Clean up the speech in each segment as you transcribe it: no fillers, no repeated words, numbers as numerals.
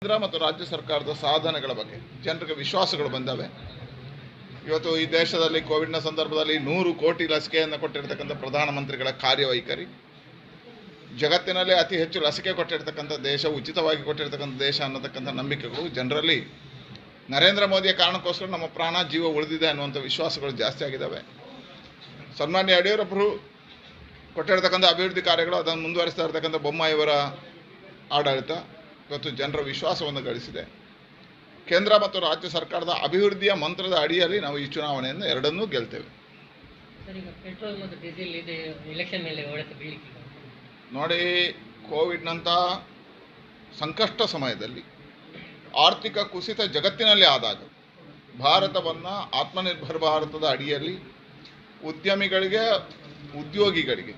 ಕೇಂದ್ರ ಮತ್ತು ರಾಜ್ಯ ಸರ್ಕಾರದ ಸಾಧನೆಗಳ ಬಗ್ಗೆ ಜನರಿಗೆ ವಿಶ್ವಾಸಗಳು ಬಂದವೆ. ಇವತ್ತು ಈ ದೇಶದಲ್ಲಿ ಕೋವಿಡ್ನ ಸಂದರ್ಭದಲ್ಲಿ 100 ಕೋಟಿ ಲಸಿಕೆಯನ್ನು ಕೊಟ್ಟಿರ್ತಕ್ಕಂಥ ಪ್ರಧಾನಮಂತ್ರಿಗಳ ಕಾರ್ಯವೈಖರಿ, ಜಗತ್ತಿನಲ್ಲೇ ಅತಿ ಹೆಚ್ಚು ಲಸಿಕೆ ಕೊಟ್ಟಿರ್ತಕ್ಕಂಥ ದೇಶ, ಉಚಿತವಾಗಿ ಕೊಟ್ಟಿರ್ತಕ್ಕಂಥ ದೇಶ ಅನ್ನತಕ್ಕಂಥ ನಂಬಿಕೆಗಳು ಜನರಲ್ಲಿ ನರೇಂದ್ರ ಮೋದಿಯ ಕಾರಣಕ್ಕೋಸ್ಕರ ನಮ್ಮ ಪ್ರಾಣ ಜೀವ ಉಳಿದಿದೆ ಅನ್ನುವಂಥ ವಿಶ್ವಾಸಗಳು ಜಾಸ್ತಿ ಆಗಿದ್ದಾವೆ. ಸನ್ಮಾನ್ಯ ಯಡಿಯೂರಪ್ಪರು ಕೊಟ್ಟಿರ್ತಕ್ಕಂಥ ಅಭಿವೃದ್ಧಿ ಕಾರ್ಯಗಳು, ಅದನ್ನು ಮುಂದುವರಿಸ್ತಾ ಇರ್ತಕ್ಕಂಥ ಬೊಮ್ಮಾಯಿಯವರ ಆಡಳಿತ ಇವತ್ತು ಜನರ ವಿಶ್ವಾಸವನ್ನು ಗಳಿಸಿದೆ. ಕೇಂದ್ರ ಮತ್ತು ರಾಜ್ಯ ಸರ್ಕಾರದ ಅಭಿವೃದ್ಧಿಯ ಮಂತ್ರದ ಅಡಿಯಲ್ಲಿ ನಾವು ಈ ಚುನಾವಣೆಯನ್ನು ಎರಡನ್ನೂ ಗೆಲ್ತೇವೆ. ನೋಡಿ, ಕೋವಿಡ್ನಂಥ ಸಂಕಷ್ಟ ಸಮಯದಲ್ಲಿ ಆರ್ಥಿಕ ಕುಸಿತ ಜಗತ್ತಿನಲ್ಲಿ ಆದಾಗ ಭಾರತವನ್ನು ಆತ್ಮನಿರ್ಭರ ಭಾರತದ ಅಡಿಯಲ್ಲಿ ಉದ್ಯಮಿಗಳಿಗೆ, ಉದ್ಯೋಗಿಗಳಿಗೆ,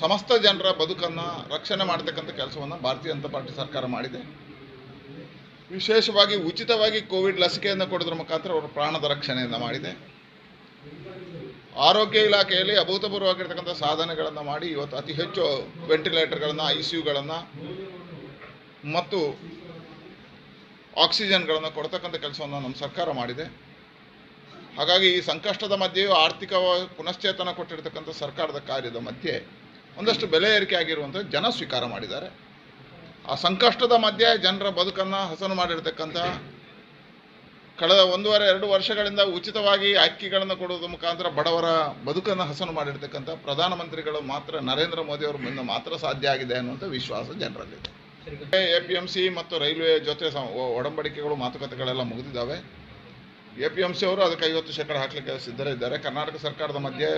ಸಮಸ್ತ ಜನರ ಬದುಕನ್ನು ರಕ್ಷಣೆ ಮಾಡತಕ್ಕಂಥ ಕೆಲಸವನ್ನು ಭಾರತೀಯ ಜನತಾ ಪಾರ್ಟಿ ಸರ್ಕಾರ ಮಾಡಿದೆ. ವಿಶೇಷವಾಗಿ ಉಚಿತವಾಗಿ ಕೋವಿಡ್ ಲಸಿಕೆಯನ್ನು ಕೊಡೋದ್ರ ಮುಖಾಂತರ ಅವರ ಪ್ರಾಣದ ರಕ್ಷಣೆಯನ್ನು ಮಾಡಿದೆ. ಆರೋಗ್ಯ ಇಲಾಖೆಯಲ್ಲಿ ಅಭೂತಪೂರ್ವವಾಗಿರ್ತಕ್ಕಂಥ ಸಾಧನೆಗಳನ್ನು ಮಾಡಿ ಇವತ್ತು ಅತಿ ಹೆಚ್ಚು ವೆಂಟಿಲೇಟರ್ಗಳನ್ನು, ICUಗಳನ್ನು ಮತ್ತು ಆಕ್ಸಿಜನ್ಗಳನ್ನು ಕೊಡ್ತಕ್ಕಂಥ ಕೆಲಸವನ್ನು ನಮ್ಮ ಸರ್ಕಾರ ಮಾಡಿದೆ. ಹಾಗಾಗಿ ಈ ಸಂಕಷ್ಟದ ಮಧ್ಯೆಯೂ ಆರ್ಥಿಕ ಪುನಶ್ಚೇತನ ಕೊಟ್ಟಿರ್ತಕ್ಕಂಥ ಸರ್ಕಾರದ ಕಾರ್ಯದ ಮಧ್ಯೆ ಒಂದಷ್ಟು ಬೆಲೆ ಏರಿಕೆ ಆಗಿರುವಂಥ ಜನ ಸ್ವೀಕಾರ ಮಾಡಿದ್ದಾರೆ. ಆ ಸಂಕಷ್ಟದ ಮಧ್ಯೆ ಜನರ ಬದುಕನ್ನು ಹಸನು ಮಾಡಿರ್ತಕ್ಕಂಥ ಕಳೆದ 1.5-2 ವರ್ಷಗಳಿಂದ ಉಚಿತವಾಗಿ ಅಕ್ಕಿಗಳನ್ನು ಕೊಡುವುದರ ಮುಖಾಂತರ ಬಡವರ ಬದುಕನ್ನು ಹಸನು ಮಾಡಿರ್ತಕ್ಕಂಥ ಪ್ರಧಾನಮಂತ್ರಿಗಳು ಮಾತ್ರ, ನರೇಂದ್ರ ಮೋದಿ ಅವರ ಮುಂದೆ ಮಾತ್ರ ಸಾಧ್ಯ ಆಗಿದೆ ಅನ್ನುವಂಥ ವಿಶ್ವಾಸ ಜನರಲ್ಲಿದೆ. APMC ಮತ್ತು ರೈಲ್ವೆ ಜೊತೆ ಒಡಂಬಡಿಕೆಗಳು, ಮಾತುಕತೆಗಳೆಲ್ಲ ಮುಗಿದಿದ್ದಾವೆ. APMC ಅವರು ಅದಕ್ಕೆ 50% ಹಾಕಲಿಕ್ಕೆ ಸಿದ್ಧರಿದ್ದಾರೆ. ಕರ್ನಾಟಕ ಸರ್ಕಾರದ ಮಧ್ಯೆ